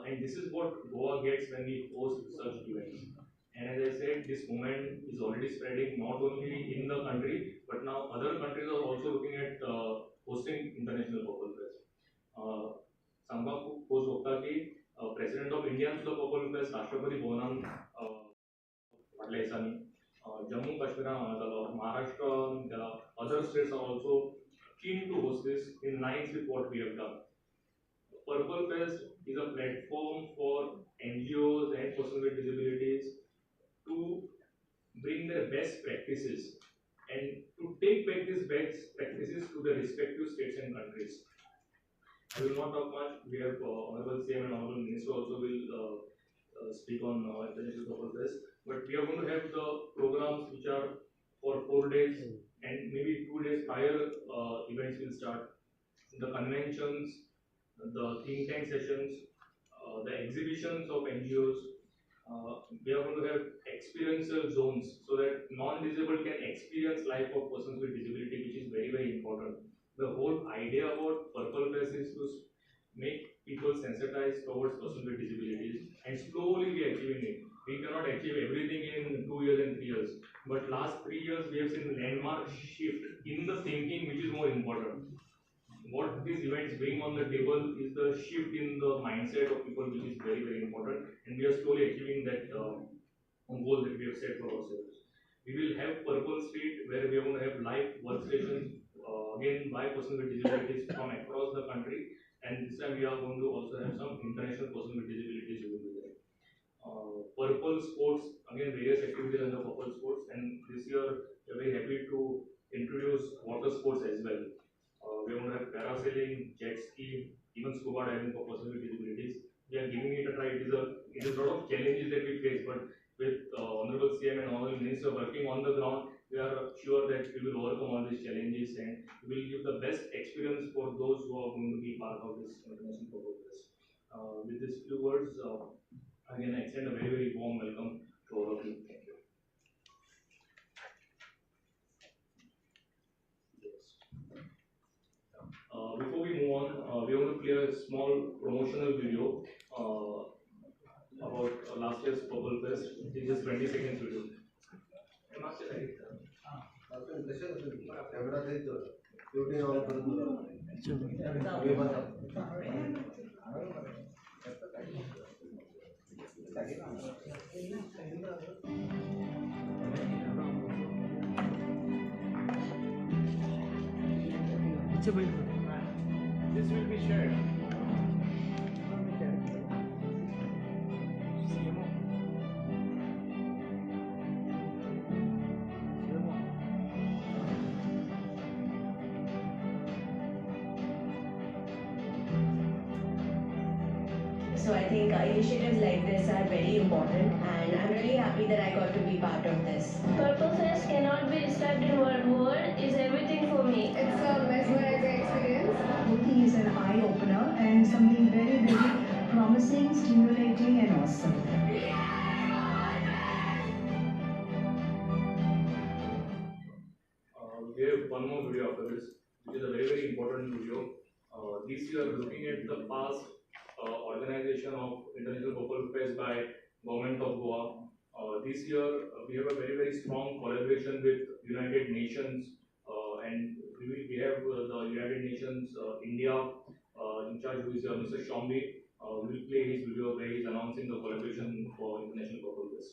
and this is what Goa gets when we host such events. And as I said, this movement is already spreading not only in the country, but now other countries are also looking at hosting International Purple Fest. सांगपाक खूप खोस भोगता की president of Indian सुद्धा purple fest राष्ट्रपती भवनान फाटल्या दिसांनी जम्मू काश्मीरान हांगा जालो महाराष्ट्रान केला other states are also keen to host this in lines with what we have done. Purple Fest is a platform for NGOs and persons with disabilities to bring their best practices and to take back these best practices to the respective states and countries. I will not talk much. We have Honorable CM and Honorable Minister also will speak on International Purple Fest. But we are going to have the programs which are for 4 days and maybe 2 days prior events will start. The conventions, the think tank sessions, the exhibitions of NGOs. We are going to have experiential zones so that non-disabled can experience life of persons with disability, which is very, very important. The whole idea about Purple Fest is to make people sensitized towards persons with disabilities, and slowly we are achieving it. We cannot achieve everything in 2 years and 3 years, but last 3 years we have seen landmark shift in the thinking, which is more important. What these events bring on the table is the shift in the mindset of people, which is very, very important, and we are slowly achieving that goal that we have set for ourselves. We will have Purple Street, where we are going to have live workstations, again by persons with disabilities from across the country, and this time we are going to also have some international persons with disabilities who will be there. Purple Sports, again various activities under Purple Sports, and this year we are very happy to introduce water sports as well. We are going to have parasailing, jet ski, even scuba diving for persons with disabilities. We are giving it a try. It is a lot of challenges that we face, but with Honorable CM and Honorable Minister working on the ground, we are sure that we will overcome all these challenges and we will give the best experience for those who are going to be part of this International Purple Fest. With these few words, again I extend a very, very warm welcome to all of you. Thank you. Before we move on, we want to play a small promotional video about last year's Purple Fest. It's just 20 seconds video. This will be shared. So I think initiatives like this are very important, and I'm really happy that I got to be part of this. Purple Fest cannot be described in one word, is everything for me. It's a mesmerizing experience. Voting is an eye-opener and something very, very promising, stimulating and awesome. We have one more video after this, which is a very, very important video. This year, looking at the past organization of International Purple Fest by Government of Goa. This year, we have a very, very strong collaboration with United Nations, and we have the United Nations India in charge, who is Mr. Shombi. We will play his video where he is announcing the collaboration for International Purple Fest.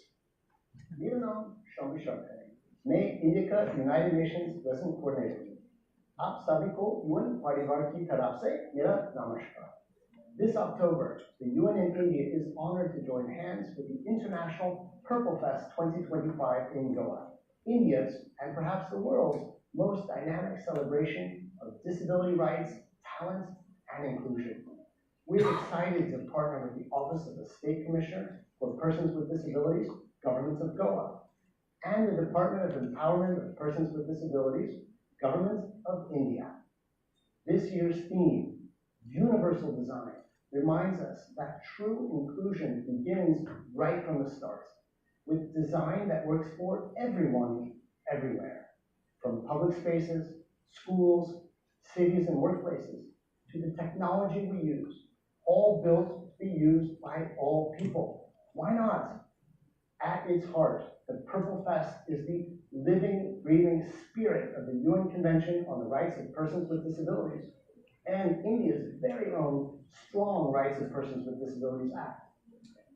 मेरा नाम शॉम्बी शॉम्बी है। मैं India का United Nations person coordinator हूँ। आप सभी को UN परिवार की तरफ से मेरा नमस्कार। This October, the UN in India is honored to join hands with the International Purple Fest 2025 in Goa, India's and perhaps the world's most dynamic celebration of disability rights, talent, and inclusion. We're excited to partner with the Office of the State Commissioner for Persons with Disabilities, Government of Goa, and the Department of Empowerment of Persons with Disabilities, Government of India. This year's theme, Universal Design, reminds us that true inclusion begins right from the start, with design that works for everyone, everywhere, from public spaces, schools, cities, and workplaces, to the technology we use, all built be used by all people. Why not? At its heart, the Purple Fest is the living, breathing spirit of the UN Convention on the Rights of Persons with Disabilities and India's very own Strong Rights of Persons with Disabilities Act.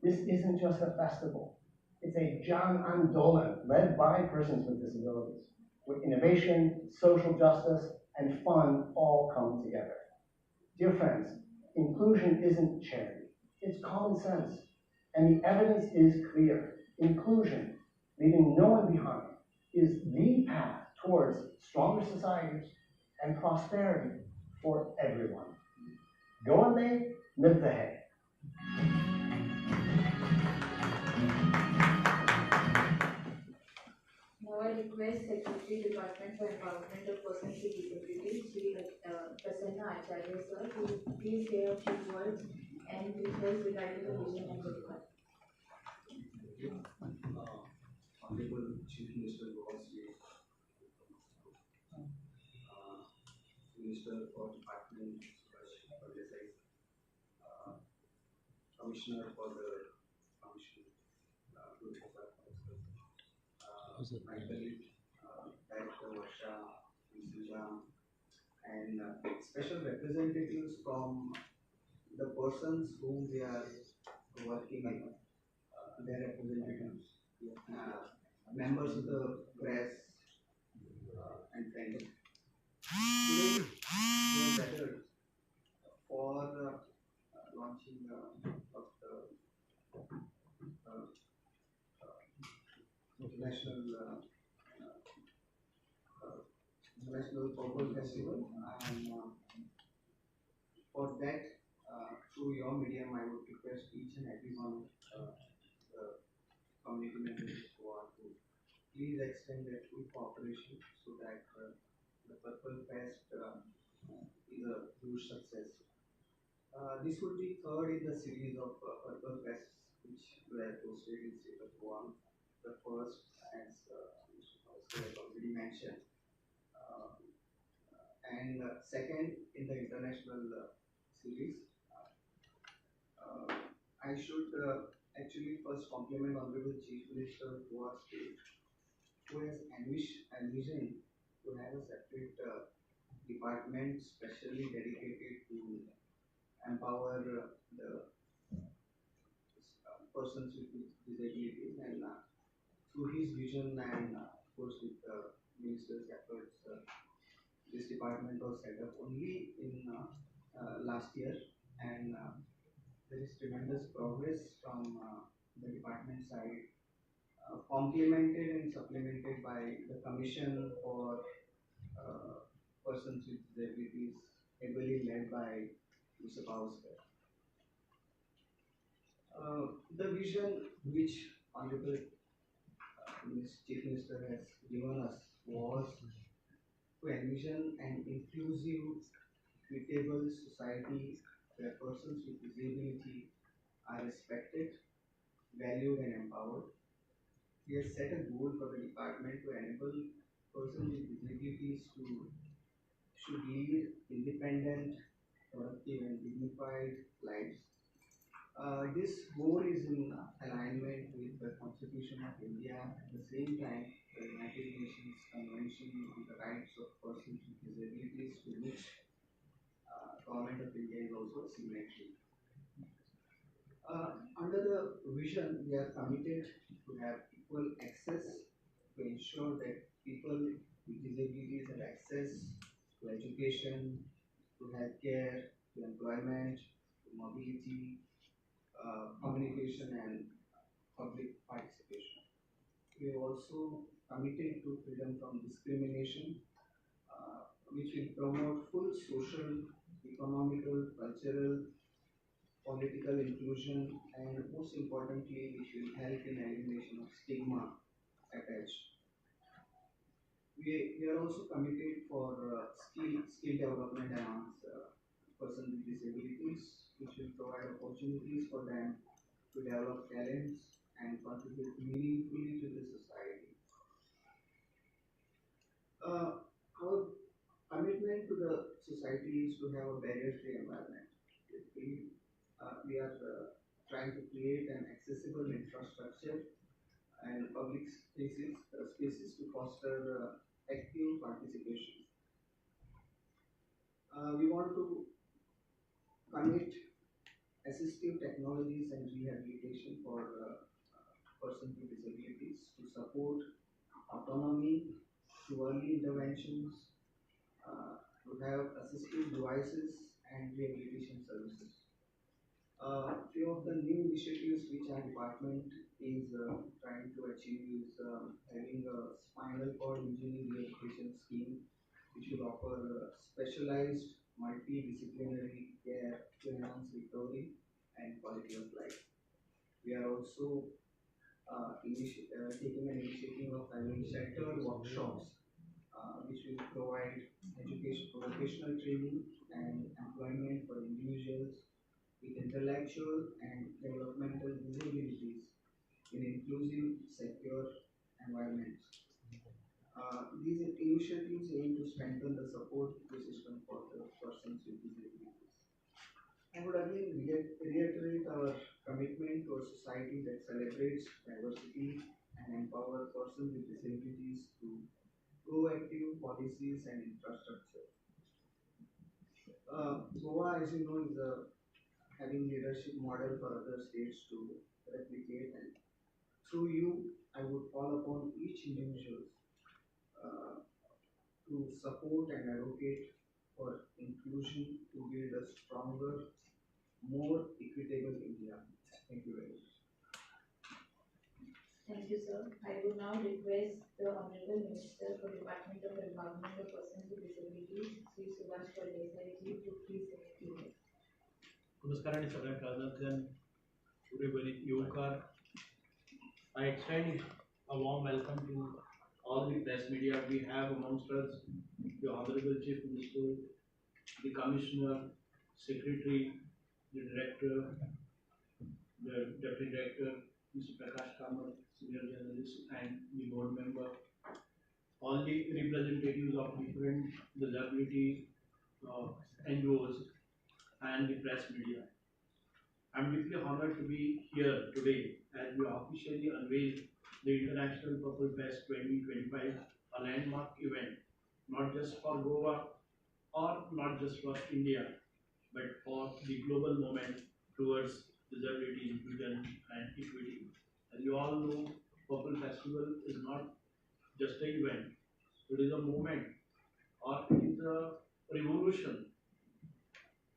This isn't just a festival. It's a Jan Andolan led by persons with disabilities, where innovation, social justice, and fun all come together. Dear friends, inclusion isn't charity. It's common sense. And the evidence is clear. Inclusion, leaving no one behind, is the path towards stronger societies and prosperity for everyone. Gawande Miltahe. Now I request Secretary Department for Empowerment of Persons with Disabilities, Sri Prasanna Acharya sir, to please say a few words and discuss regarding the vision and the department. Honorable Chief Minister was Minister for Department Subhash Pardesai, Commissioner for the Commission, my colleague, Director Varsha, Suja, and special representatives from the persons whom we are working with, their representatives, members of the press, and friends. Today, we have gathered for launching of the National Purple Festival, and for that, through your medium, I would request each and every one of the community members who are to please extend their full cooperation so that the Purple Fest is a huge success. This would be third in the series of Purple Fests which were hosted in state of Goa. The first, as Mr. Bhaskar has already mentioned, and second in the international series. I should actually first compliment Honorable Chief Minister of Goa State, who has envisioned to have a separate department specially dedicated to empower the persons with disabilities, and through his vision and of course with the minister's efforts, this department was set up only in last year, and there is tremendous progress from the department side, complemented and supplemented by the Commission for Persons with Disabilities, heavily led by Mr. Bhaskar. The vision which Honorable Chief Minister has given us was to envision an inclusive, equitable society where persons with disability are respected, valued, and empowered. He has set a goal for the department to enable persons with disabilities to should lead independent, productive, and dignified lives. This goal is in alignment with the Constitution of India, at the same time the United Nations Convention on the Rights of Persons with Disabilities, to which Government of India is also a signatory. Under the vision, we are committed to have equal access to ensure that people with disabilities have access to education, to healthcare, to employment, to mobility, communication, and public participation. We are also committed to freedom from discrimination, which will promote full social, economical, cultural, political inclusion, and most importantly, which will help in elimination of stigma attached. We are also committed for skill development amongst persons with disabilities, which will provide opportunities for them to develop talents and contribute meaningfully to the society. Our commitment to the society is to have a barrier-free environment. Basically, we are trying to create an accessible infrastructure and public spaces to foster active participation. We want to commit assistive technologies and rehabilitation for persons with disabilities to support autonomy, to early interventions, to have assistive devices and rehabilitation services. Few of the new initiatives which our department is trying to achieve is having a spinal cord injury rehabilitation scheme which will offer specialized multidisciplinary care to enhance recovery and quality of life. We are also taking an initiative of having shelter workshops which will provide vocational training and employment for individuals with intellectual and developmental disabilities in inclusive, secure environments. These initiatives aim to strengthen the support ecosystem for the persons with disabilities. I would again reiterate our commitment to a society that celebrates diversity and empower persons with disabilities through proactive policies and infrastructure. Goa, as you know, is having leadership model for other states to replicate, and through you, I would call upon each individual to support and advocate for inclusion to build a stronger, more equitable India. Thank you very much. Thank you, sir. I would now request the Honorable Minister for Department of Empowerment of Persons with Disabilities, Sri Subhash Pardesai ji, to please say a few words. नमस्कार आणि सगळ्यांना प्राधान्याने उर्वरित युवकार. I extend a warm welcome to all the press media. We have amongst us the Honorable Chief Minister, the Commissioner, Secretary, the Director, the Deputy Director, Mr. Prakash Kamath, Senior Journalist, and the Board Member, all the representatives of different disability NGOs and the press media. I'm deeply honored to be here today as we officially unveil the International Purple Fest 2025, a landmark event, not just for Goa or not just for India, but for the global movement towards disability inclusion and equity. As you all know, Purple Festival is not just an event, it is a movement or it is a revolution.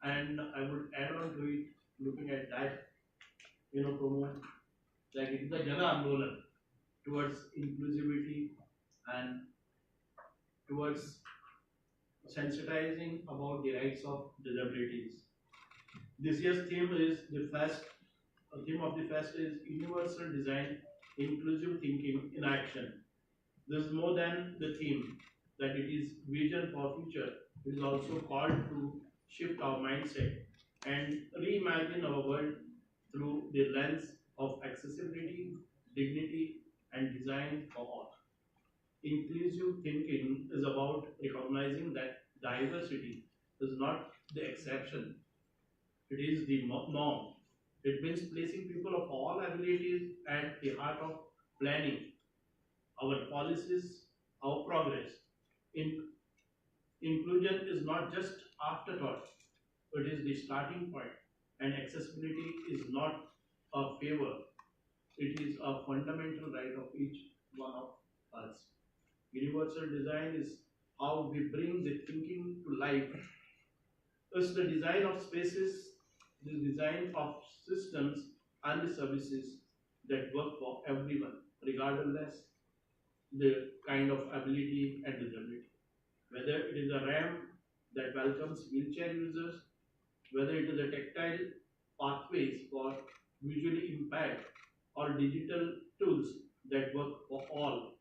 And I would add on to it, looking at that, promote, like it is a Jana Andolan towards inclusivity and towards sensitizing about the rights of disabilities. This year's theme is the theme of the fest is Universal Design, Inclusive Thinking in Action. This is more than the theme, that it is vision for future. It is also called to shift our mindset and reimagine our world through the lens of accessibility, dignity, and design for all. Inclusive thinking is about recognizing that diversity is not the exception, it is the norm. It means placing people of all abilities at the heart of planning our policies, our progress. Inclusion is not just afterthought, it is the starting point, and accessibility is not a favor, it is a fundamental right of each one of us. Universal design is how we bring the thinking to life. It's the design of spaces, the design of systems and the services that work for everyone, regardless the kind of ability and disability. Whether it is a ramp that welcomes wheelchair users, whether it is a tactile pathways for visually impaired, or digital tools that work for all.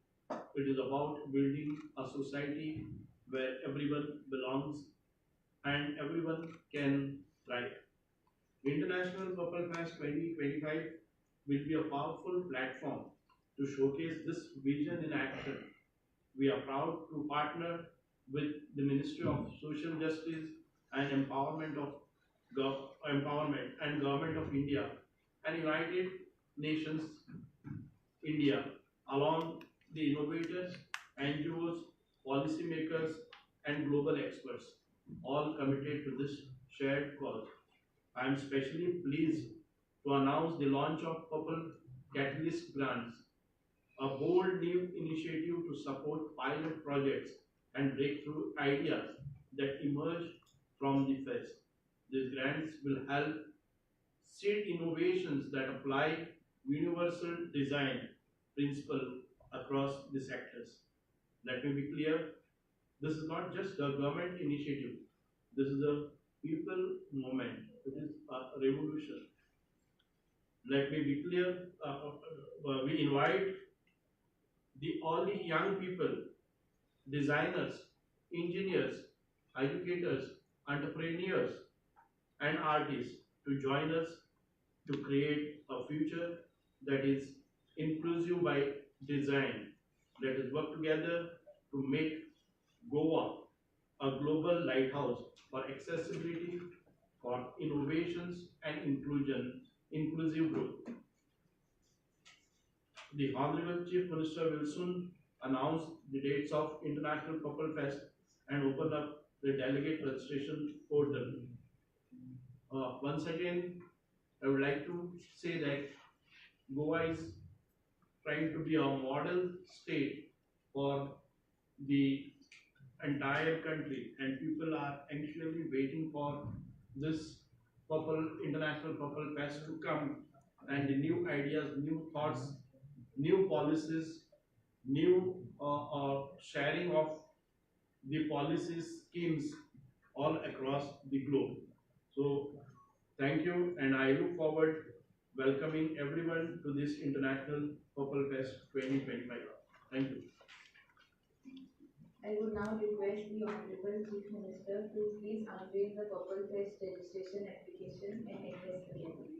It is about building a society where everyone belongs and everyone can thrive. International Purple Fest 2025 will be a powerful platform to showcase this vision in action. We are proud to partner with the Ministry of Social Justice and Empowerment of Empowerment and Government of India and United Nations India, along the innovators, NGOs, policymakers, and global experts, all committed to this shared cause. I am especially pleased to announce the launch of Purple Catalyst Grants, a bold new initiative to support pilot projects and breakthrough ideas that emerge from the fest. These grants will help seed innovations that apply universal design principle across the sectors. Let me be clear, this is not just a government initiative, this is a people movement, it is a revolution. Let me be clear, we invite all the young people, designers, engineers, educators, entrepreneurs, and artists to join us to create a future that is inclusive by design. Let us work together to make Goa a global lighthouse for accessibility, for innovations and inclusive growth. The Honorable Chief Minister will soon announce the dates of International Purple Fest and open up the delegate registration portal. Once again, I would like to say that Goa is trying to be a model state for the entire country, and people are anxiously waiting for this International Purple Fest to come, and the new ideas, new thoughts, new policies, new sharing of the policies, schemes all across the globe. So thank you, and I look forward welcoming everyone to this International Purple Fest 2025. Thank you. I would now request the Honorable Chief Minister to please unveil the Purple Fest registration application and address the gathering.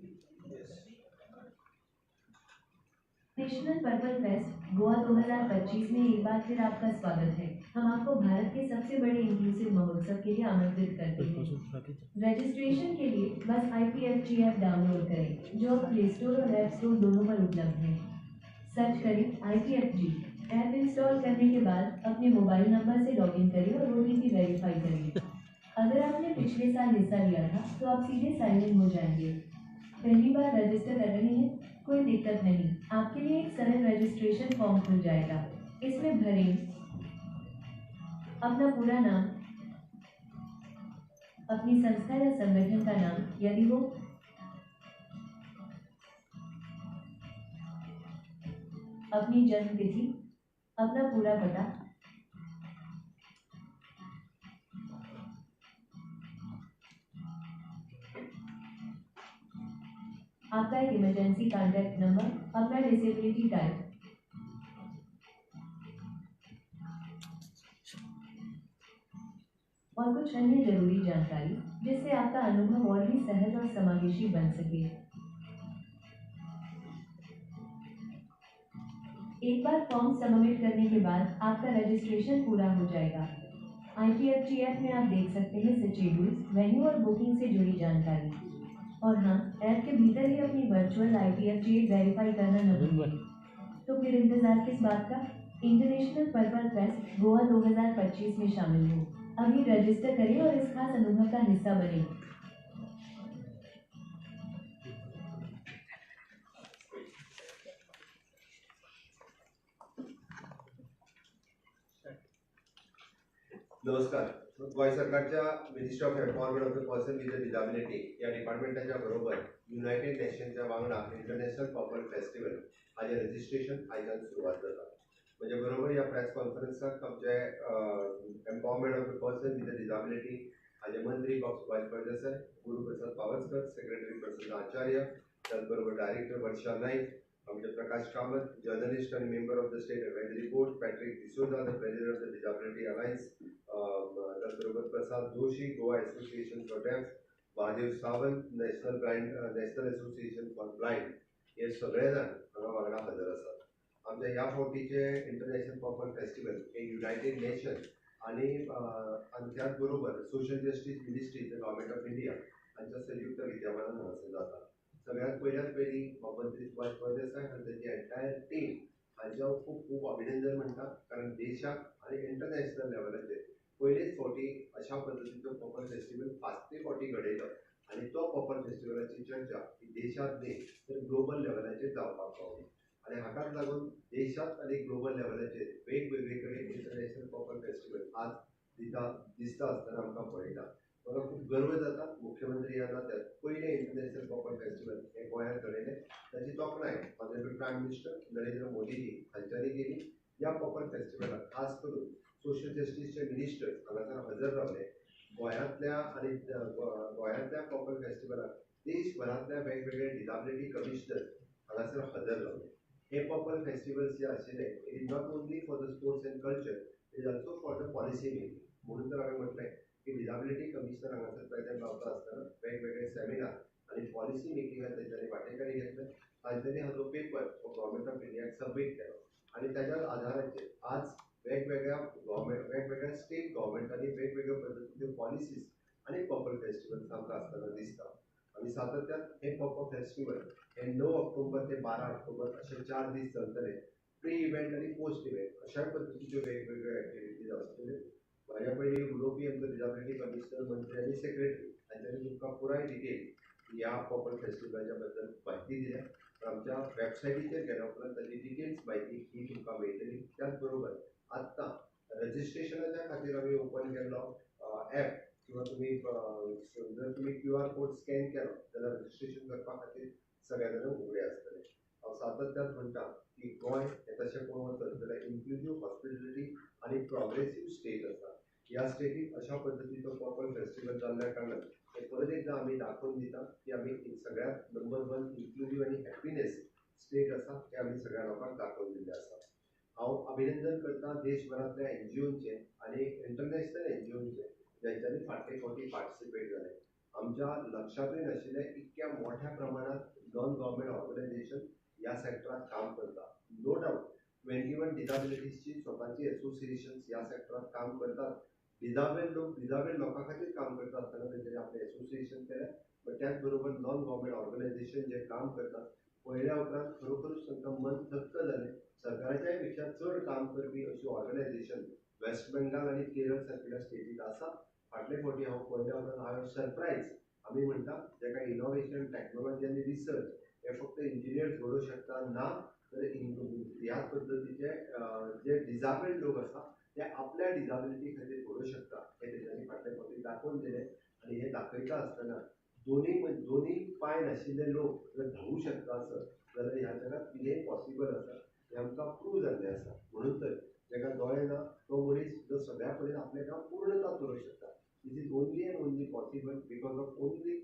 National purple fest Goa 2025 में एक बार फिर आपका स्वागत है। हम आपको भारत के सबसे बड़े इंक्लूसिव महोत्सव के लिए आमंत्रित करते हैं। रजिस्ट्रेशन के लिए बस IPFG ऐप डाउनलोड करें, जो अब प्ले स्टोर और ऐप स्टोर दोनों पर उपलब्ध है। सर्च करें IPFG, ऐप इंस्टॉल करने के बाद अपने मोबाइल नंबर से लॉगिन करें और OTP वेरीफाई करें। अगर आपने पिछले साल हिस्सा लिया था तो आप सीधे साइन इन हो जाएंगे। पहली बार रजिस्टर कर रहे हैं, कोई दिक्कत नहीं, आपके लिए एक सरल रजिस्ट्रेशन फॉर्म खुल जाएगा। इसमें भरें अपना पूरा नाम, अपनी संस्था या संगठन का नाम यदि हो, अपनी जन्म तिथि, अपना पूरा पता, आपका एक इमरजेंसी कॉन्टैक्ट नंबर, अपना डिसेबिलिटी टाइप, और कुछ अन्य जरूरी जानकारी जिससे आपका अनुभव और भी सहज और समावेशी बन सके। एक बार फॉर्म सबमिट करने के बाद आपका रजिस्ट्रेशन पूरा हो जाएगा। IPFG ऐप में आप देख सकते हैं शेड्यूल्स, वेन्यू और बुकिंग से जुड़ी जानकारी। और हाँ, ऐप के भीतर ही अपनी वर्चुअल IPFG वेरीफाई करना न भूलें। तो फिर इंतजार किस बात का? इंटरनेशनल पर्पल फेस्ट गोवा 2025 में शामिल हो। अभी रजिस्टर करें और इस खास अनुभव का हिस्सा बने। नमस्कार, गोंय सरकारच्या ministry of empowerment of the person with disability या डिपार्टमेंटाच्या बरोबर युनायटेड नेशनच्या वांगडा इंटरनॅशनल पर्पल फेस्टिवल हाजे रजिस्ट्रेशन आयजान सुरवात जाता। म्हणजे बरोबर या प्रेस कॉन्फरन्साक आमचे empowerment of the person with disability हाजे मंत्री डॉ. सुभाष फळदेसाय, गुरुप्रसाद पावसकर, सेक्रेटरी प्रसाद आचार्य, त्याचबरोबर डायरेक्टर वर्षा नाईक, आमचे प्रकाश कामत, जर्नलिस्ट आणि member of the state advisory board, Patrick D'Souza, the president of the disability alliance, त्याचबरोबर Prasad Joshi, Goa association for deaf, Mahadev Sawant, national association for blind, हे सगळे जाण हांगा वांगडा हजर आसात। आमच्या ह्या फावटीचे इंटरनॅशनल पर्पल फेस्टिवल हे युनायटेड नेशन आणि त्याच बरोबर social justice ministry, the government of India हांच्या संयुक्त विद्यमानान हांगासर जाता. सगळ्यात पयली मंत्री सुभाष फळदेसाय आनी ताची एंटायर टीम हांच्या खूब खूब अभिनंदन म्हणटा, कारण देशाक आनी इंटरनॅशनल लेवलाचेर पयलेच फावटी अशा पद्दतीचो पर्पल फेस्टिवल 5थे फावटी घडयलो आनी तो पर्पल फेस्टिवलाची चर्चा ही देशांत न्ही तर ग्लोबल लेवलाचेर जावपाक पावली. आनी हाकाच लागून देशांत आनी ग्लोबल लेवलाचेर वेगवेगळे कडेन इंटरनॅशनल पर्पल फेस्टिवल आज दिसता आसतना आमकां पळयता. म्हाका खूब गर्व जाता मुख्यमंत्री ह्या नात्यान पयलें इंटरनॅशनल पर्पल फेस्टिवल हें गोंयांत घडयलें. ताची तोखणाय ऑनरेबल प्रायम मिनिस्टर नरेंद्र मोदीजी हांच्यांनी केली. ह्या पर्पल फेस्टिवलाक खास करून सोशल जस्टिसचे मिनिस्टर्स हांगासर हजर रावले. गोंयांतल्या पर्पल फेस्टिवलाक देशभरांतल्या वेगवेगळे डिजाबिलिटी कमिशनर्स हांगासर हजर रावले. हे पर्पल फेस्टिवल्स जे आशिल्ले it is not only for the sports and culture, it is also for the policy making. म्हणून तर हांवें म्हटलें की डिजाबिलिटी कमिशनर हांगासर प्रेजेंट रावता आसतना वेगवेगळे सेमिनार आनी पॉलिसी मेकिंगात तेंच्यांनी वांटेकारी घेतले. तांच्यांनी हाजो पेपर गव्हर्मेंट ऑफ इंडियाक सबमीट केलो आनी त्याच्या आधाराचेर आज वेगवेगळ्या स्टेट गव्हर्मेंटांनी वेगवेगळ्या पद्दतीच्यो पॉलिसीज आनी पर्पल फेस्टिवल्स आमकां आसतना दिसता. आमी सातत्यान हे पर्पल फेस्टिवल हे 9 ऑक्टोबर ते 12 ऑक्टोबर अशे 4 दीस चलतले. प्री इव्हेंट आनी पोस्ट इव्हेंट अशा पद्दतीच्यो वेगवेगळ्यो एक्टिविटीज आसतल्यो. म्हाज्या पयलीं उलोवपी आमचो डिजाबिलिटी कमिशनर मंत्री आनी सेक्रेटरी हांच्यांनी तुमकां पुराय डिटेल ह्या पर्पल फेस्टिवलाच्या बद्दल म्हायती दिल्या. आमच्या वेबसायटीचेर गेल्या उपरांत ताची डिटेल्स म्हायती ही तुमकां मेळटली. त्याच बरोबर आत्तां रजिस्ट्रेशनाच्या खातीर आमी ओपन केल्लो ॲप किंवा जर तुमी QR कोड स्कॅन केलो जाल्यार रजिस्ट्रेशन करपा खातीर सगळ्या जाणां उगडे आसतले. हांव सातत्यान म्हणटा की गोंय हें तशें पळोवंक वचत जाल्यार इन्क्लुजीव हॉस्पिटॅलिटी आनी प्रोग्रेसीव स्टेट आसा. ह्या स्टेटीक अशा पद्दतीचो पर्पल फेस्टिवल जाल्ल्या कारणान हे परत एकदां आमी दाखोवन दिता की आमी सगळ्यात नंबर 1 इन्क्लुजीव आनी हॅपिनेस स्टेट आसा हें आमी सगळ्या लोकांक दाखोवन दिल्लें आसा. हांव अभिनंदन करता देशभरांतल्या NGOचे आनी इंटरनॅशनल NGOचे जांच्यांनी फाटले फावटी पार्टिसिपेट जाले. आमच्या लक्षांतूय नाशिल्लें इतक्या मोठ्या प्रमाणांत नॉन गव्हर्मेंट ऑर्गनायझेशन ह्या सेक्टरांत काम करता. नो डावट 21 डिजाबिलिटीजची स्वताची एसोसिएशन्स ह्या सेक्टरांत काम करतात. डिजाबेल लोकां खातीर काम करता आसतना तेंच्यांनी आपलें एसोसिएशन केलें. बट त्याच बरोबर नॉन गव्हर्मेंट ऑर्गनायझेशन जे काम करतात पळयल्या उपरांत खरोखरूच तांकां मन थक्क जालें. सरकाराच्याय पेक्षा चड काम करपी अशी ऑर्गनायझेशन वेस्ट बेंगाल आनी केरळ सारकिल्या स्टेटींत आसा. फाटले फावटी हांव पळयल्या उपरांत हांवें सरप्रायज आमी म्हणटा जाका इनोव्हेशन टॅक्नोलॉजी आनी रिसर्च हे फक्त इंजिनियर्स घडोवंक शकता ना तर ह्या पद्दतीचे जे डिजाबल्ड लोक आसा ते आपल्या डिजाबिलिटी खातीर घडोवंक शकता हे तेच्यांनी फाटले फावटी दाखोवन दिलें. आनी हे दाखयता आसतना दोनी पांय नाशिल्ले लोक जर धांवूंक शकता आसत जाल्यार ह्या जगात कितेंय पॉसिबल आसा हें आमकां प्रूव जाल्लें आसा. म्हणून तर जाका दोळे ना तो मनीस जो सगळ्या कडेन आपलें काम पूर्णता करूंक शकता. This is only and only possible because of only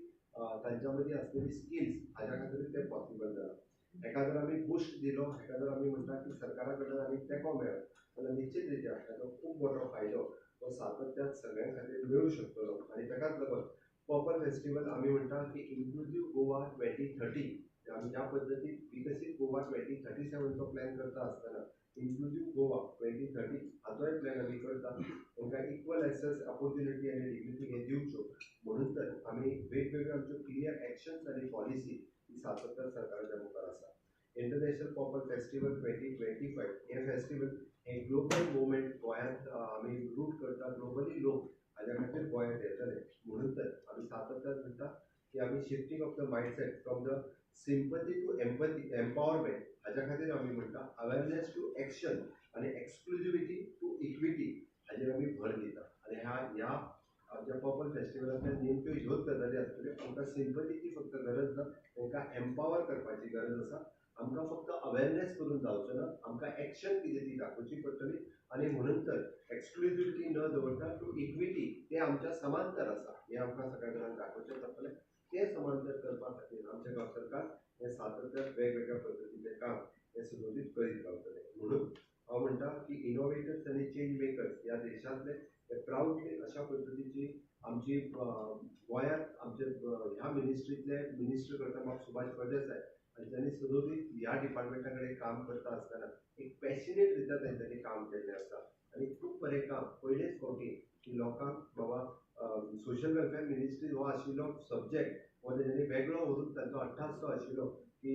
तांच्या मदीं आसलेली स्किल्स हाज्या खातीरच तें पॉसिबल जालां. हेका जर आमी बुस्ट दिलो, हेका जर आमी म्हणटा की सरकारा कडल्यान आमी तेंको मेळ्ळो जाल्यार निश्चित रित्या हाचो खूब मोठो फायदो तो सातत्यान सगळ्यां खातीर मेळूंक शकतलो. आनी ताकाच लागून पर्पल फेस्टिवल आमी म्हणटा की इन्क्लुजीव गोवा 2030 आमी ज्या पद्दतीन विकसीत गोवा 2037 चो प्लॅन करता आसतना इन्क्लुजीव गोवा 2030 हाचोय प्लॅन आमी करता. तांकां इक्वल एक्सेस ऑपॉर्च्युनिटी आनी डिग्निटी हे दिवच्यो. म्हणून तर आमी वेगवेगळ्यो आमच्यो क्लियर एक्शन्स आनी पॉलिसी ही सातत्यान सरकाराच्या मुखार आसा. इंटरनॅशनल पर्पल फेस्टिवल 2025 हे फेस्टिवल हे ग्लोबल मुवमेंट गोंयांत आमी रूट करता. ग्लोबली लोक हाज्या खातीर गोंयांत येतले. म्हणून तर आमी सातत्यान म्हणटा की आमी shifting of the mindset from the sympathy to empathy empowerment हाज्या खातीर आमी म्हणटा अवेरनेस टू एक्शन आनी एक्सक्लुजिविटी टू इक्विटी हाजेर आमी भर दिता. आनी ह्या आमच्या पर्पल फेस्टिवलांतल्या नेमक्यो ह्योच गजाली आसतल्यो. आमकां सिम्पथीची फक्त गरज ना, तांकां एम्पावर करपाची गरज आसा. आमकां फक्त अवेरनेस करून जावचो ना, आमकां एक्शन कितें ती दाखोवची पडटली. आनी म्हणून तर एक्सक्लुजिविटी न दवरता टू इक्विटी ते आमच्या समांतर आसा हें आमकां सगळ्या जाणांक दाखोवचें पडटलें. ते समांतर करपा खातीर आमचें गोंय सरकार हें सातत्यान वेगवेगळ्या पद्दतीचें काम हें सुरळीत करीत रावतलें. म्हणून हांव म्हणटा की इनोव्हेटर्स आनी चेंज मेकर्स ह्या देशांतले हे प्राउडली अशा पद्दतीची आमची गोंयांत आमचे ह्या मिनिस्ट्रींतले मिनिस्टर करता म्हाका सुभाष फळदेसाय हांच्यांनी सदोदीत ह्या डिपार्टमेंटा कडेन काम करता आसतना एक पॅशनेट रित्या तेंच्यांनी काम केल्लें आसा. आनी खूब बरें काम पयलेच फावटी की लोकांक बाबा सोशल वेलफेअर मिनिस्ट्री हो आशिल्लो सब्जेक्ट हो तेणी वेगळो व्हरून तांचो अठ्ठास आशिल्लो की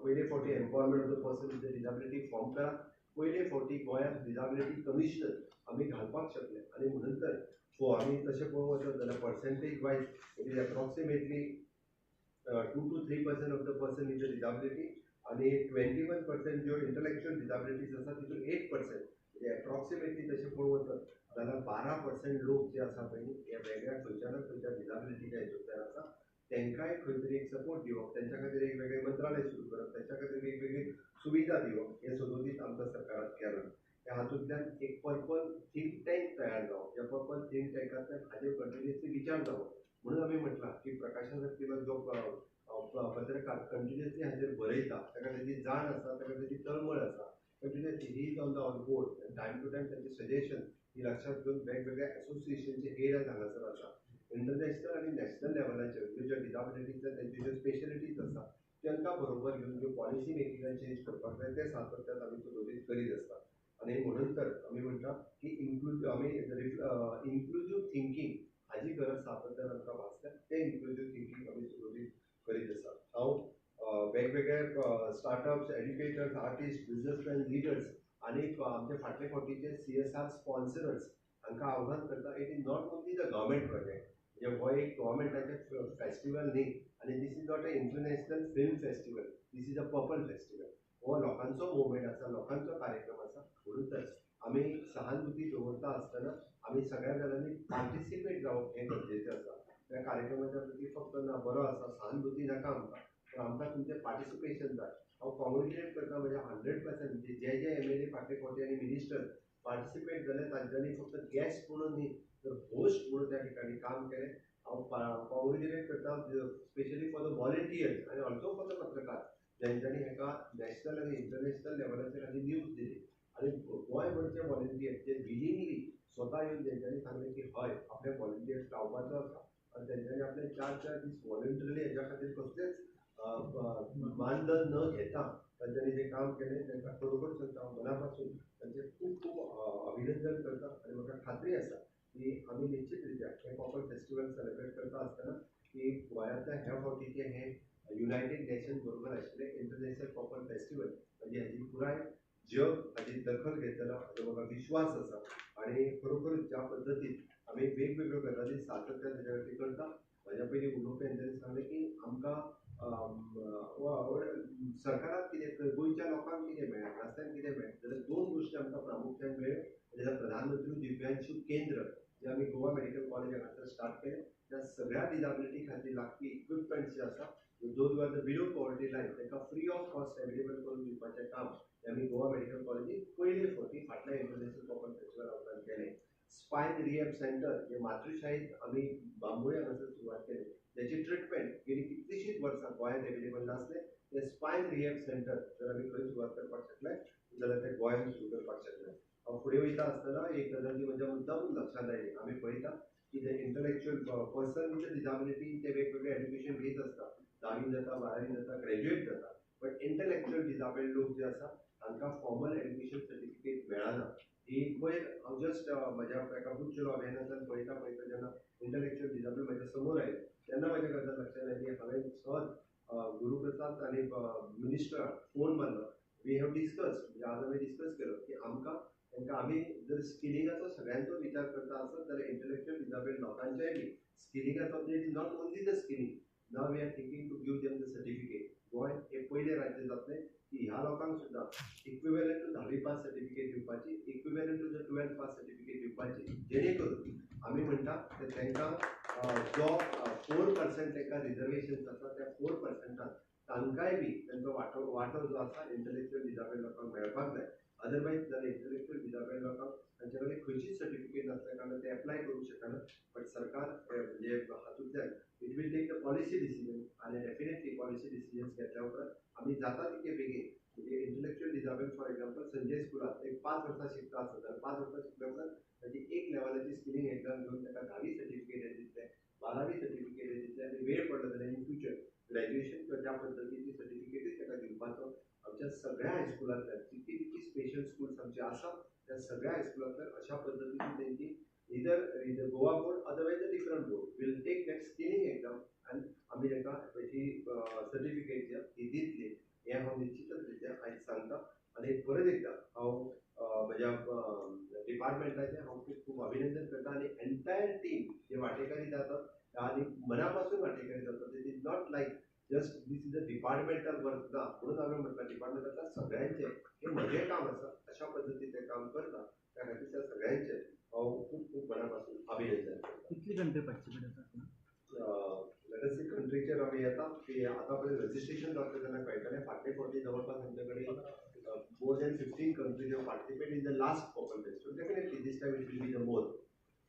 पयले फावटी empowerment of the person with disability form करा, पयले फावटी गोंयांत डिजाबिलिटी कमिशनर आमी घालपाक शकले आनी म्हणून तर आमी तशें पळोवंक वचत जाल्यार percentage wise it is approximately 2 to 3% of the person with a disability आणि 21% ज्यो इंटलेक्च्युअल डिजाबिलिटीज आसा तितून 8% म्हणजे अप्रॉक्सिमेटली तशें पळोवंक वचत जाल्यार 12% लोक जे आसा पळय हे वेगळ्या खंयच्या ना खंयच्या डिजाबिलिटीच्या हेतूंतल्यान आसा तांकांय खंय तरी एक सपोर्ट दिवप, तांच्या खातीर एक वेगळें मंत्रालय सुरू करप, तांच्या खातीर वेगवेगळी सुविधा दिवप हे सदोदीत आमच्या सरकारान केलां. ह्या हातूंतल्यान एक पर्पल थिंक टँक तयार जावप, ह्या पर्पल थिंक टँकांतल्यान हाजेर कंटिन्युअसली विचार जावप. म्हणून आमी म्हटलां की प्रकाशन व्यक्तीलो जो पत्रकार कंटिन्युअसली हाजेर बरयता, ताका तेजी जाण आसा, ताका तेजी तळमळ आसा, continuously he is on the on board time to time तांचे सजेशन ही लक्षात घेवन वेगवेगळ्या एसोसिएशनचे हेड हांगासर आसा, इंटरनॅशनल आनी नॅशनल लेवलाचेर ज्यो डिजाबिलिटीचे तेंच्यो ज्यो स्पेशलिटीज आसा तांकां बरोबर घेवन ज्यो पॉलिसी मेकिंगान चेंज करपाक जाय ते सातत्यान आमी सदोदीत करीत आसता. आनी म्हणून तर आमी म्हणटा की इन्क्लुझिव्ह थिंकींग हाजी गरज सातत्यान आमकां भासता, ते इन्क्लुझिव्ह थिंकींग आमी सदोदीत करीत आसा. हांव वेगवेगळे स्टार्टअप्स, एड्युकेटर्स, आर्टिस्ट, बिजनसमॅन, लिडर्स आनी आमचे फाटले फावटीचे CSR स्पॉन्सरर्स हांकां आव्हान करता. It is not only the government project, म्हणजे हो एक गव्हर्मेंटाचें फेस्टिवल न्ही आनी this is not a international film festival, this is a purple festival. हो लोकांचो मुवमेंट आसा, लोकांचो कार्यक्रम आसा. म्हणून तर आमी सहानुभूती दवरता आसतना आमी सगळ्या जाणांनी पार्टिसिपेट जावप हें गरजेचें आसा. त्या कार्यक्रमाच्या प्रती फक्त ना बरो आसा सहानुभूती नाका आमकां, पण आमकां तुमचें पार्टिसिपेशन जाय. हांव कॉंग्रेच्युलेट करता म्हणजे 100% म्हणजे जे MLA फाटले फावटी आनी मिनिस्टर पार्टिसिपेट जाले तांच्यांनी फक्त गेस्ट म्हणून न्ही तर होस्ट म्हणून त्या ठिकाणी काम केलें. हांव कॉंग्रेच्युलेट करता स्पेशली फॉर द व्हॉलंटियर्स आनी ऑल्सो फॉर द पत्रकार ज्यांच्यांनी हेका नॅशनल आनी इंटरनॅशनल लेवलाचेर आनी न्यूज दिली आनी गोंयभरचे व्हॉलंटियर्स जे विलिंगली स्वता येवन तेंच्यांनी सांगलें की हय आपले व्हॉलंटियर्स लावपाचो आसा आनी तेंच्यांनी आपले 4 दीस व्हॉलंटरिली हेच्या खातीर कसलेच मानधन न घेता तांच्यांनी जें काम केलें तांकां खरोखर सांगता हांव मना पासून तांचें खूब खूब अभिनंदन करता. आनी म्हाका खात्री आसा की आमी निश्चित रित्या हे पर्पल फेस्टिवल सेलिब्रेट करता आसतना की गोंयांतल्या ह्या फावटीचें हें युनायटेड नेशन्स बरोबर आशिल्लें इंटरनॅशनल पर्पल फेस्टिवल म्हणजे हेजी पुराय जग हाची दखल घेतलो हाचो म्हाका विश्वास आसा. आनी खरोखर ज्या पद्दतीन आमी वेगवेगळ्यो गजाली सातत्यान हेच्या खातीर करता. म्हाज्या पयलीं उलोवप्यान तेणें सांगलें की आमकां सरकाराक कितें गोंयच्या लोकांक कितें मेळ्ळें, रस्त्यान कितें मेळ्ळें जाल्यार 2 गोश्टी आमकां प्रामुख्यान मेळ्ळ्यो. जाल्यार प्रधानमंत्री दिव्यांशू केंद्र जे आमी गोवा मेडिकल कॉलेज हांगासर स्टार्ट केलें त्या सगळ्या डिजाबिलिटी खातीर लागपी इक्विपमेंट्स जे आसा those were the below poverty line तांकां फ्री ऑफ कॉस्ट अवेलेबल करून दिवपाचें काम आमी गोवा मेडिकल कॉलेजीन पयले फावटी फाटल्या इंटरनॅशनल पर्पल फेस्टिवला उपरांत केलें. स्पायन रिहॅब सेंटर जे मातृशाळेंत आमी बांबोळे हांगासर सुरवात केली, त्याची ट्रिटमेंट गेली कितलींशींच वर्सां गोंयांत अवेलेबल नासलें. ते स्पायन रिहॅब सेंटर जर आमी खंय सुरवात करपाक शकले जाल्यार ते गोंयांत सुरू करपाक शकले. हांव फुडें वयता आसतना एक गजाल जी म्हज्या मुद्दामून लक्षांत आयली. आमी पळयता की जे इंटलेक्च्युअल पर्सन विथ डिजाबिलिटी ते वेगवेगळे एड्युकेशन घेत आसता, 10वी जाता, 12वी जाता, ग्रॅज्युएट जाता, बट इंटलेक्च्युअल डिजाबल्ड लोक जे आसा तांकां फॉर्मल एड्युकेशन सर्टिफिकेट मेळना. ही पयर हांव जस्ट म्हज्या एका बुच्चलो अभियानांतल्यान पळयता जेन्ना इंटलेक्च्युअल डिजाबल्ड म्हाज्या समोर आयले तेन्ना म्हाज्या गजाल लक्षांत आयली. हांवें सहज गुरुप्रसाद आनी मिनिस्टराक फोन मारलो. वी हॅव डिस्कस म्हणजे आज आमी डिस्कस केलो की आमकां तांकां आमी जर स्किलिंगाचो सगळ्यांचो विचार करता आसत जाल्यार इंटलेक्च्युअल डिजाबल्ड लोकांचेय बी स्किलिंगाचो it is not only the skilling. Now we are thinking to give them the certificate. Goa हे पयले राज्य जातलें की ह्या लोकांक सुद्दां इक्विवेलंट टू 10वी पास सर्टिफिकेट दिवपाची, equivalent to the 12th pass certificate दिवपाची, जेणे करून आमी म्हणटा तांकां जो 4% तांकां रिजर्वेशन आसा त्या 4%ान तांकांय बी तांचो वांटो जो आसा इंटलेक्च्युअल डिजाबल्ड लोकांक मेळपाक जाय. अदरवायज जाल्यार इंटलेक्च्युअल डिजाबल्ड लोकांक तांचे कडेन खंयचीच सर्टिफिकेट नासल्या कारणान ते एप्लाय करूंक शकना. बट सरकार म्हणजे हातूंतल्यान it will take the policy decision आनी डेफिनेटली पॉलिसी डिसिजन्स घेतल्या उपरांत आमी जाता तितके बेगीन म्हणजे intellectual disabled for example Sanjay स्कुलांत एक 5 वर्सां शिकता आसत जाल्यार 5 वर्सां शिकल्या उपरांत ताची एक लेवलाची स्किलिंग एग्जाम घेवन ताका 10वी सर्टिफिकेट दितले, 12वी सर्टिफिकेट दितले आनी वेळ पडलो जाल्यार इन फ्युचर ग्रॅज्युएशन किंवा त्या पद्दतीची सर्टिफिकेटूय ताका दिवपाचो आमच्या सगळ्या हायस्कुलांतल्यान जितकी जितकी स्पेशल स्कुल्स आमचे आसा त्या सगळ्या हायस्कुलांतल्यान अशा पद्दतीची तेंची either Goa board, otherwise a different board will take that screening exam and आम्ही ताका त्याची सर्टिफिकेट दिया ती दितली हे हांव निश्चितच रित्या आयज सांगता आनी परत एकदा हांव म्हज्या डिपार्टमेंटाचे हांव खूब अभिनंदन करता आनी एंटायर टीम जे वांटेकारी जातात आनी मना पासून वांटेकारी जातात it is not like just this is a departmental work ना म्हणून हांवें म्हटलं डिपार्टमेंटातल्या सगळ्यांचे हे म्हजें काम आसा अशा पद्दतीन काम करता त्या खातीर त्या सगळ्यांचे हांव खूब खूब मना पासून अभिनंदन करता. कितली कंट्री पार्टिसिपेट जातात लेटस कंट्रीचेर आमी येता की आतां पर्यंत रजिस्ट्रेशन जाता तेन्ना कळटलें फाटले फावटी जवळपास आमचे कडेन more than 15 countries have participated in the last Popol Festival. Definitely this time it will be the more.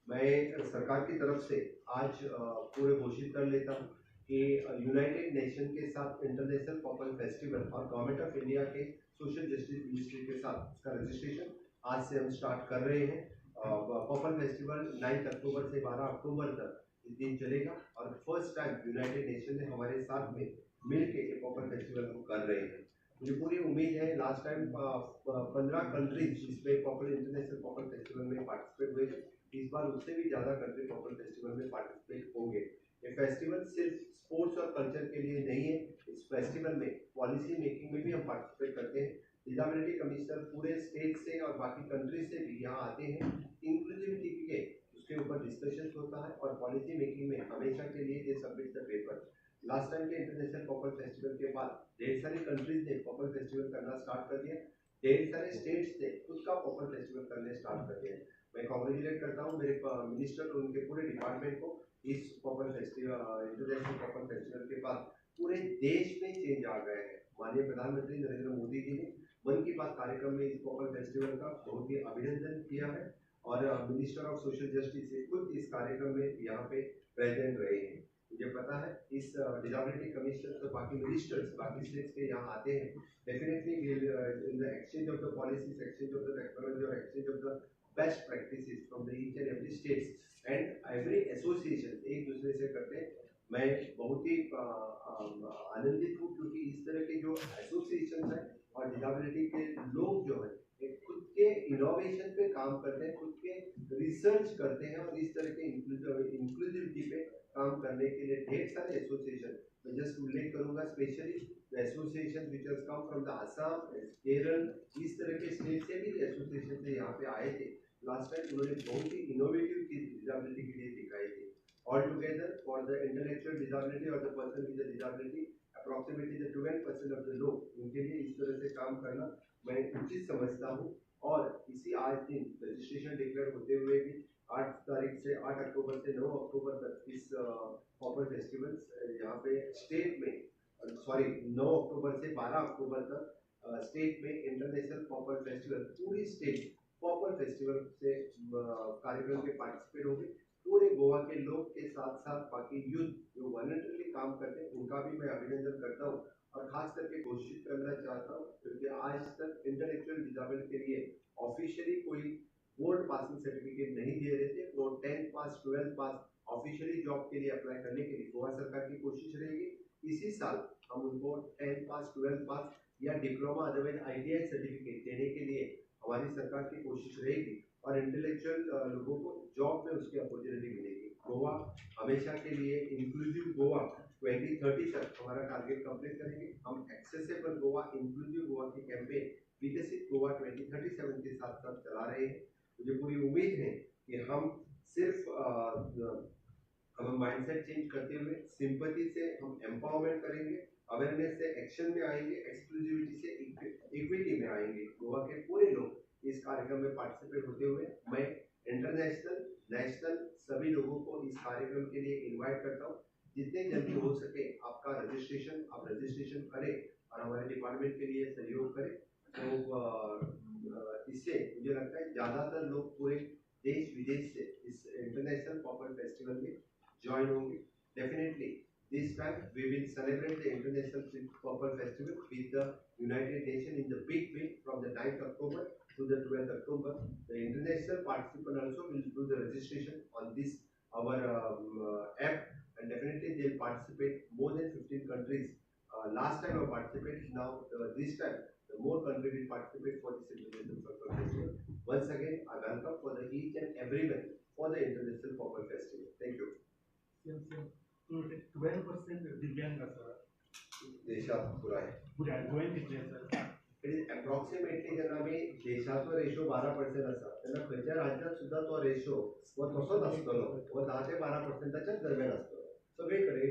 मैं सरकार की तरफ से आज पूरे घोषित कर लेता हूँ कि यूनाइटेड नेशन के साथ इंटरनेशनल पॉपल फेस्टिवल और गवर्नमेंट ऑफ इंडिया के सोशल जस्टिस मिनिस्ट्री के साथ उसका रजिस्ट्रेशन आज से हम स्टार्ट कर रहे हैं. पॉपल फेस्टिवल 9 अक्टूबर से 12 अक्टूबर तक इस दिन चलेगा और फर्स्ट टाइम यूनाइटेड नेशन ने हमारे साथ में मिल के ये पॉपल फेस्टिवल हम कर रहे हैं. मुझे पूरी उम्मीद है लास्ट टाइम 15 कंट्रीज इसमें पॉपल इंटरनेशनल पॉपल फेस्टिवल में पार्टिसिपेट हुए थे. इस बार उससे भी ज़्यादा कंट्री पॉपल फेस्टिवल में पार्टिसिपेट होंगे. ये फेस्टिवल सिर्फ स्पोर्ट्स और कल्चर के लिए नहीं है. इस फेस्टिवल में पॉलिसी मेकिंग में भी हम पार्टिसिपेट करते हैं. डिसेबिलिटी कमिश्नर पूरे स्टेट से और बाकी कंट्री से भी यहाँ आते हैं. इंक्लूसिविटी के उसके ऊपर डिस्कशन होता है और पॉलिसी मेकिंग में हमेशा के लिए ये submit the paper. Last time के इंटरनेशनल पॉपल फेस्टिवल के बाद ढेर सारी कंट्रीज ने पॉपल फेस्टिवल करना स्टार्ट कर दिया. ढेर सारे स्टेट्स ने खुद का पॉपल फेस्टिवल करने स्टार्ट कर दिया. मैं कॉन्ग्रेचुलेट करता हूँ मेरे मिनिस्टर और उनके पूरे डिपार्टमेंट को. इस पॉपल फेस्टिवल इंटरनेशनल पॉपल फेस्टिवल के बाद पूरे देश में चेंज आ गए हैं. माननीय प्रधानमंत्री नरेंद्र मोदी जी ने मन की बात कार्यक्रम में इस पॉपल फेस्टिवल का बहुत ही अभिनंदन किया है और मिनिस्टर ऑफ सोशल जस्टिस से खुद इस कार्यक्रम में यहाँ पे प्रेजेंट रहे हैं. मुझे पता है इस डिसेबिलिटी कमीशन और बाकी मिनिस्टर्स बाकी स्टेट्स के यहाँ आते हैं. Definitely in the exchange of the policies, exchange of the technology और exchange of the best practices from the each and every states and every association एक दूसरे से करते हैं. मैं बहुत ही आनंदित हूँ क्योंकि इस तरह के जो एसोसिएशन है और डिसेबिलिटी के लोग जो है खुद के इनोवेशन पे काम करते हैं, खुद के रिसर्च करते हैं और इस तरह के इंक्लूसिविटी पे काम करने के लिए ढेर सारे एसोसिएशन मैं जस्ट उल्लेख करूंगा. Specially association which has come from the Assam, Kerala, इस तरह के स्टेट से भी एसोसिएशन से यहाँ पे आए थे. लास्ट टाइम उन्होंने बहुत ही इनोवेटिव चीज डिसेबिलिटी के लिए दिखाई थी. All together for the intellectual disability और the person with the disability approximately the 12% of the लोग उनके लिए इस तरह से काम करना मैं उचित समझता हूँ. और इसी आज दिन रजिस्ट्रेशन डिक्लेयर होते हुए भी 8 तारीख से 8 अक्टूबर से 9 अक्टूबर तक इस पॉपल फेस्टिवल्स यहाँ पे स्टेट में 9 अक्टूबर से 12 अक्टूबर तक स्टेट में इंटरनेशनल पॉपल फेस्टिवल पूरी स्टेट पॉपल फेस्टिवल से कार्यक्रम के पार्टिसिपेट होंगे. पूरे गोवा के लोग के साथ साथ बाकी यूथ जो वॉलंटरली काम करते हैं उनका भी मैं अभिनंदन करता हूँ और खास करके घोषित करना चाहता हूँ क्योंकि आज तक इंटेलेक्चुअल डिसेबल के लिए ऑफिशियली कोई बोर्ड पासिंग सर्टिफिकेट नहीं दे रहे थे. वो 10th पास 12th पास ऑफिशियली जॉब के लिए अप्लाई करने के लिए गोवा सरकार की कोशिश रहेगी. इसी साल हम उनको 10th पास 12th पास या डिप्लोमा अदरवाइज ITI सर्टिफिकेट देने के लिए हमारी सरकार की कोशिश रहेगी और इंटेलेक्चुअल लोगों को जॉब में उसकी अपॉर्चुनिटी मिलेगी. गोवा हमेशा के लिए इंक्लूसिव गोवा 2030 तक हमारा टारगेट कंप्लीट करेंगे. हम एक्सेसिबल गोवा, इंक्लूसिव गोवा की कैंपेन विकसित गोवा 2037 के साथ साथ चला रहे हैं. मुझे पूरी उम्मीद है कि हम सिर्फ हम माइंडसेट चेंज करते हुए सिंपैथी से हम एम्पावरमेंट करेंगे, अवेयरनेस से एक्शन में आएंगे, एक्सक्लूसिविटी से इक्विटी में आएंगे. गोवा के पूरे लोग इस कार्यक्रम में पार्टिसिपेट होते हुए मैं इंटरनेशनल, नेशनल सभी लोगों को इस कार्यक्रम के लिए इनवाइट करता हूँ. जितने जल्दी हो सके आपका आप रजिस्ट्रेशन करें और हमारे डिपार्टमेंट के लिए सहयोग करें. तो इससे मुझे लगता है ज़्यादातर लोग पूरे देश विदेश से इस इंटरनेशनल पॉपल फेस्टिवल में ज्वाइन होंगे. Definitely this time we will celebrate the International Popol Festival with the United Nations in the big way from the 9th October to the 12th October. The international participant also will do the registration on this our app and definitely they will participate more than 15 countries. Last time I participated, now this time the more countries will participate for this International Popol Festival. Once again I welcome for the each and everyone for the International Purple Festival. Thank you. 12% दिव्यांग आसा देशात पुराय गोंयांत कितले आसा it is approximately जेन्ना आमी देशाचो रेशो 12% आसा तेन्ना खंयच्या राज्यांत सुद्धा तो रेशो हो तसोच आसतलो हो 10 ते 12%च्या दरम्यान आसतलो सगळे कडेन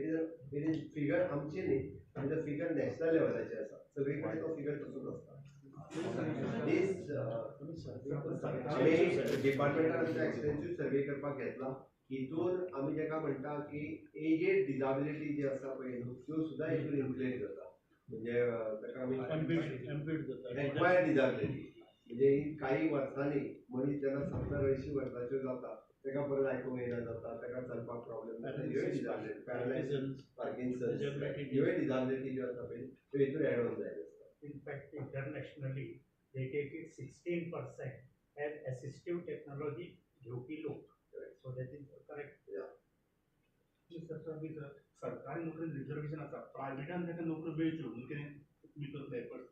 इट इज फिगर आमची न्ही म्हणजे फिगर नॅशनल लेवलाचे आसा सगळे कडेन तो फिगर तसोच आसता दीस आमी डिपार्टमेंटान आमचो एक्सटेन्सीव सर्वे करपाक घेतला हितून आमी जेका म्हणटा की एजेड डिजाबिलिटी जी आसा पळय त्यो सुद्धा हितून इन्क्लूड जाता म्हणजे ताका आमी एक्वायर्ड डिजाबिलिटी म्हणजे काही वर्सांनी मनीस जेन्ना 70-80 वर्सांचो जाता ताका परत आयकूंक येना जाता ताका चलपाक प्रॉब्लेम जाता ह्यो डिजाबिलिटी पॅरालायसीस पार्किन्सन ह्यो डिजाबिलिटी ज्यो आसा पळय त्यो हितून एड ऑन जाय आसता In fact, internationally, they take it 16% as assistive technology घेवपी लोक. So that is correct. Yeah. सरकारी नोकरी रिजर्वेशन आसा प्रायवेटान ताका नोकरी मेळच्यो म्हणजे तुमी करता एफर्ट्स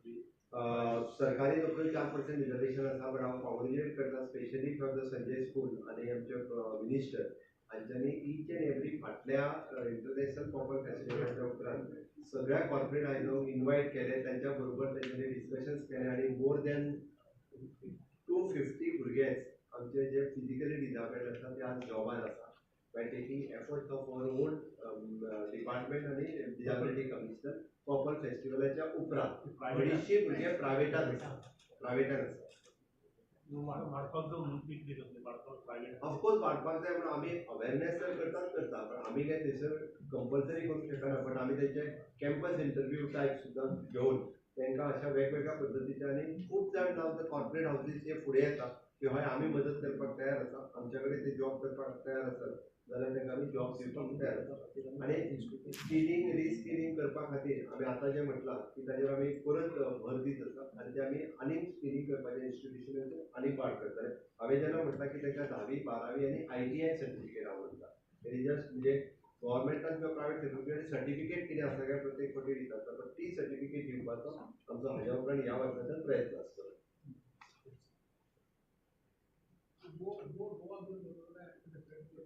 सरकारी नोकरी 4% रिजर्वेशन आसा बट हांव कॉंग्रेच्युलेट करता specially from the Sanjay school आनी आमचे मिनिस्टर हांच्यांनी ईच एंड एवरी फाटल्या इंटरनॅशनल पर्पल फेस्टिवलाच्या उपरांत सगळ्या कॉर्पोरेट आयजोंक इन्वायट केले त्यांच्या बरोबर तेंच्यांनी डिस्कशन्स केले आनी मोर दॅन 250 भुरगे आमचे जे फिजिकली डिजाबल्ड आसा ते आज जॉबार आसा by taking efforts of our own department आनी डिजाबिलिटी कमिशनर पर्पल फेस्टिवलाच्या उपरांत 250 भुरगे प्रायवेटान आसा वाडपाक जाय म्हणून कितें करतले वाडपाक प्रायवेट ऑफकोर्स वाडपाक जाय म्हणून आमी अवेरनेस तर करता पण आमी काय थंयसर कंपल्सरी करूंक शकना बट आमी तेंचे कॅम्पस इंटरव्यू टायप सुद्दां घेवन तांकां अशा वेगवेगळ्या पद्दतीचे आनी खूब जाण नाव कॉर्पोरेट हाऊसीस जे फुडें येता की हय आमी मदत करपाक तयार आसा आमच्या कडेन ते जॉब करपाक तयार आसात जाल्यार तांकां आमी जॉब दिवपाक तयार आसा आनी स्किलिंग रिस्किलिंग करपा खातीर आमी आतां जें म्हटलां की ताजेर आमी परत भर दीत आसा आनी ते आमी आनीक स्किलिंग करपाचें इंस्टिट्यूशनाचें आनीक वाड करतले हांवें जेन्ना म्हटलां की तांकां 10वी 12वी आनी ITI सर्टिफिकेट हांव म्हणटा इट जस्ट म्हणजे गव्हर्मेंटान किंवा प्रायवेट सेक्टरान सर्टिफिकेट कितें आसा काय प्रत्येक फावटी दितात तर ती सर्टिफिकेट दिवपाचो आमचो हाज्या उपरांत ह्या वर्साच्यान प्रयत्न आसतलो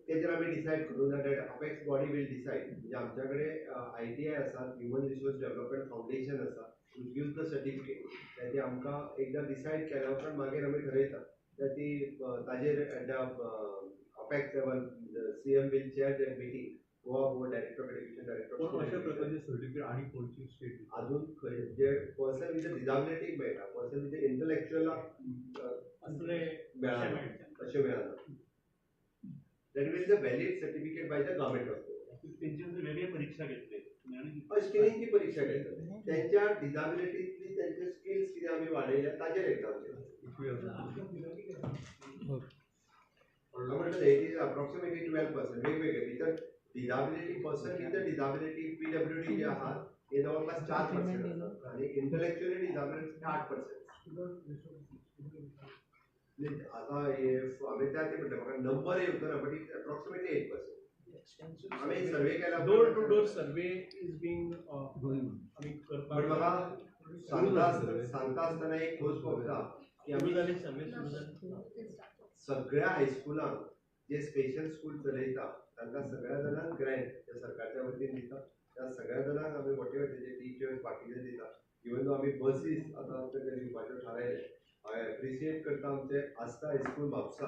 तेजेर आमी डिसायड करूं that apex body will decide म्हणजे आमच्या कडेन ITI आसा ह्युमन रिसोर्स डेव्हलपमेंट फाउंडेशन आसा which gives the certificate ते आमकां एकदां डिसायड केल्या उपरांत मागीर आमी ठरयता तर ती ताजेर apex level CM will chair that meeting Goa board director of education director अशा प्रकारचे सर्टिफिकेट आणि कोणती स्टेट अजून जे पर्सन विथ डिजाबिलिटी मेळटा पर्सन विथ इंटलेक्च्युअल असले मेळना अशें मेळना that will be the valid certificate by the government of Goa. त्यांची वेगळी परीक्षा घेतली स्किलिंगची परीक्षा घेतली त्यांच्या डिजाबिलिटीतली त्यांचे स्किल्स कितें आमी वाडयल्या ताजेर एग्जाम घेतली इट इज अप्रॉक्सिमेटली 12% वेगवेगळे भितर disability person with disability PWD जे आहात हे जवळपास 4% आसात आनी इंटलेक्च्युअली डिजाबिलिटी 8%. आता आम्ही त्या ते म्हणतो म्हाका नंबर येवचो ना बट इट अप्रॉक्सिमेटली 8%. आम्ही सर्वे केला door to door survey is being going आम्ही करता पण म्हाका सांगता आसतना एक गोष्ट बघता की आम्ही सगळ्या हायस्कुलांक जे स्पेशल स्कूल चलयता तांकां सगळ्या जाणांक ग्रँट जे सरकारच्या वतीन दिता त्या सगळ्या जाणांक आमी वॉटेवर टिचर्स बाकीचे दिता इवन दो आमी बसीस आतां आमचे दिवपाच्यो थारायले I appreciate करता आमचे आस्था हायस्कूल म्हापसा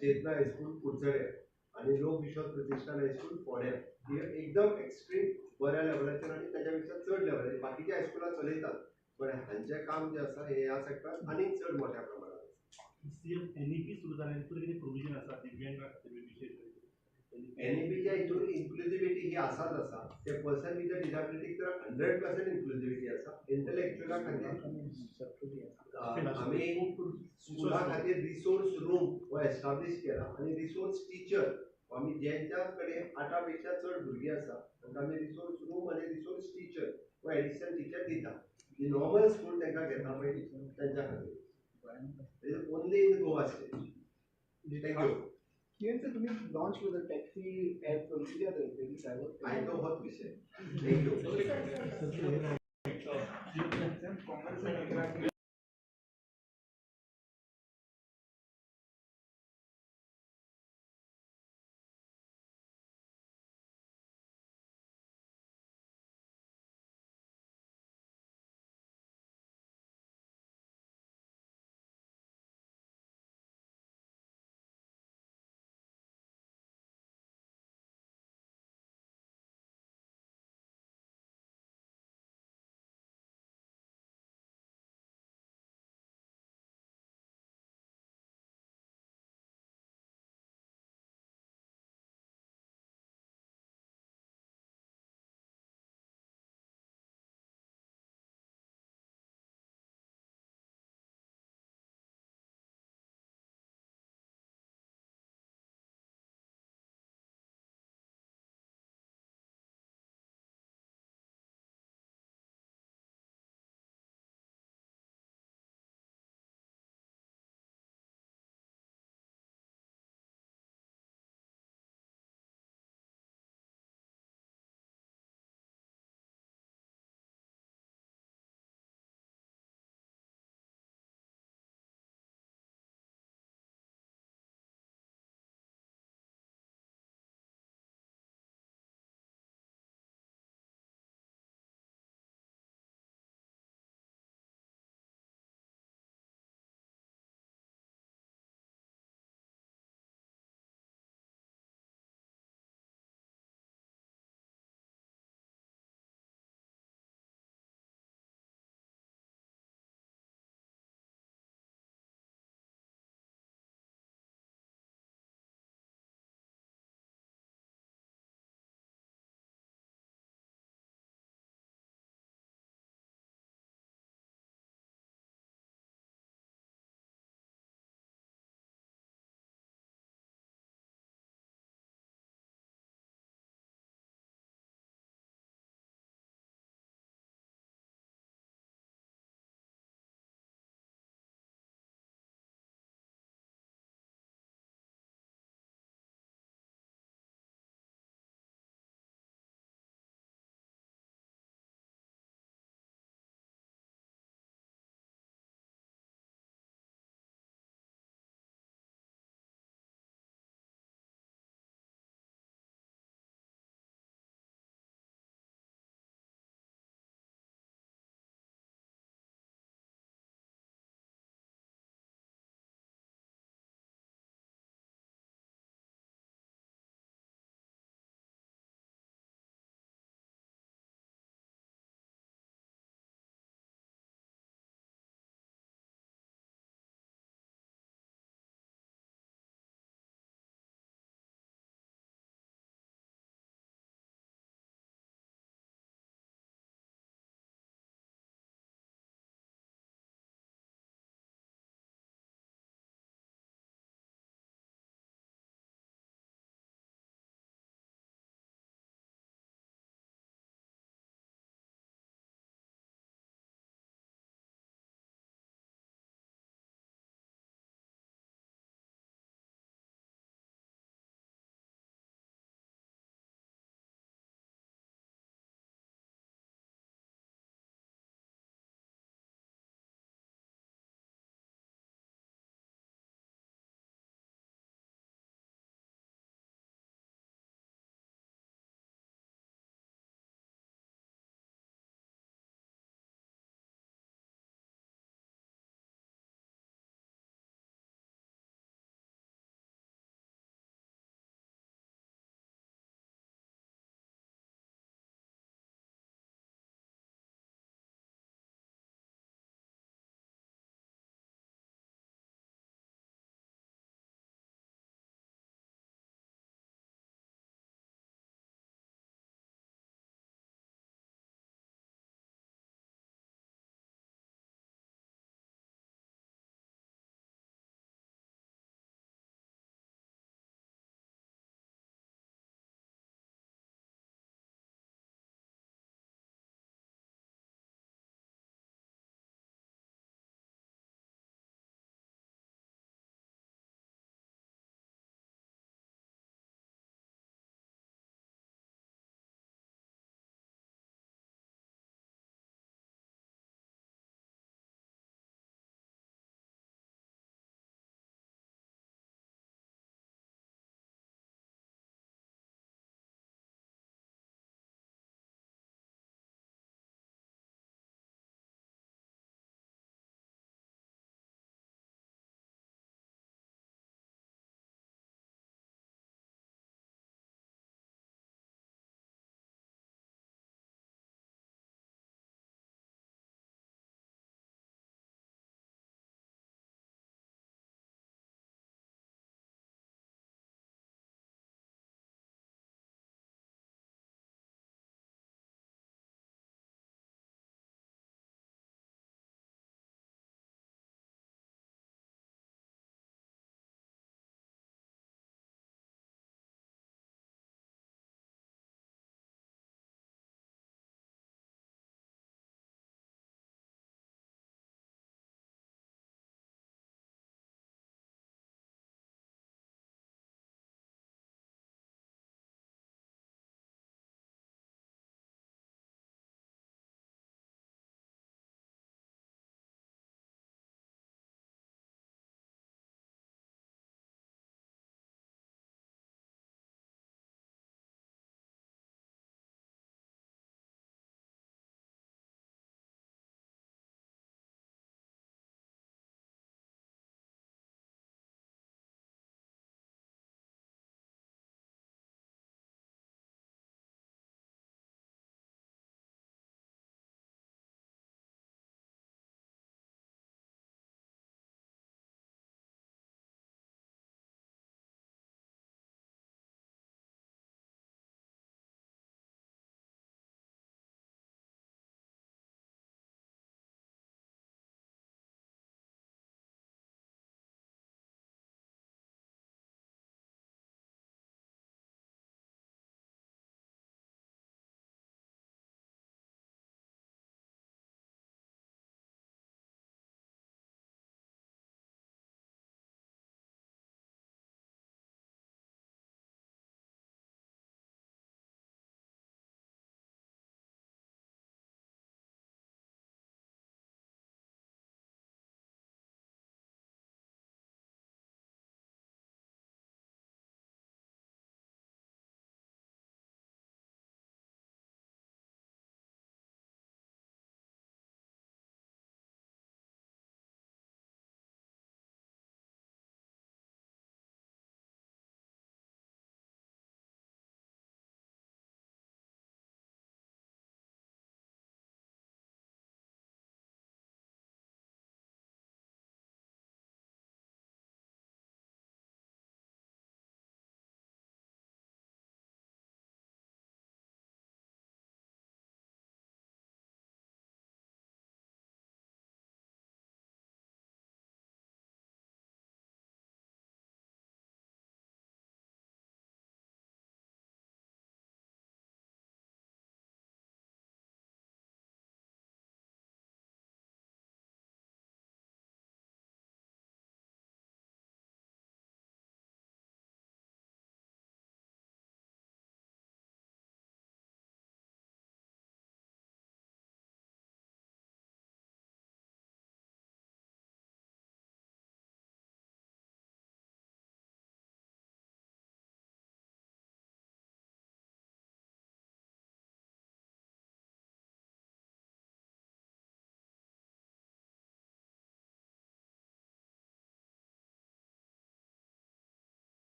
चेतना हायस्कूल कुडचडे आणि लोक विश्वास प्रतिष्ठान हायस्कूल फोड्या ही एकदम एक्स्ट्रीम बऱ्या लेवलाचेर आनी ताच्या पेक्षा चड लेवलाचेर बाकीच्या हायस्कुलां चलयतात पण हांचें काम जें आसा हें ह्या सेक्टरांत आनीक चड मोठ्या प्रमाणांत CM NEP सुरू जालें तितून कितें प्रोविजन आसा दिव्यांगां खातीर विशेष NEPच्या हितून इन्क्लुझिव्हिटी ही आसाच आसा ते पर्सन विथ डिजाबिलिटी तर 100% इन्क्लुझिव्हिटी आसा इंटलेक्च्युअला खातीर आमी स्कुला खातीर रिसोर्स रूम हो एस्टाब्लीश केला आनी रिसोर्स टीचर आमी जेंच्या कडेन 8 पेक्षा चड भुरगीं आसा तांकां आमी रिसोर्स रूम आनी रिसोर्स टीचर हो एडिशनल टीचर दिता जी नॉर्मल स्कूल तांकां घेता पळय तांच्या खातीर only in Goa state. Thank you. Sir, तुम्ही launch with a taxi app किती आता I know what we said. Thank you.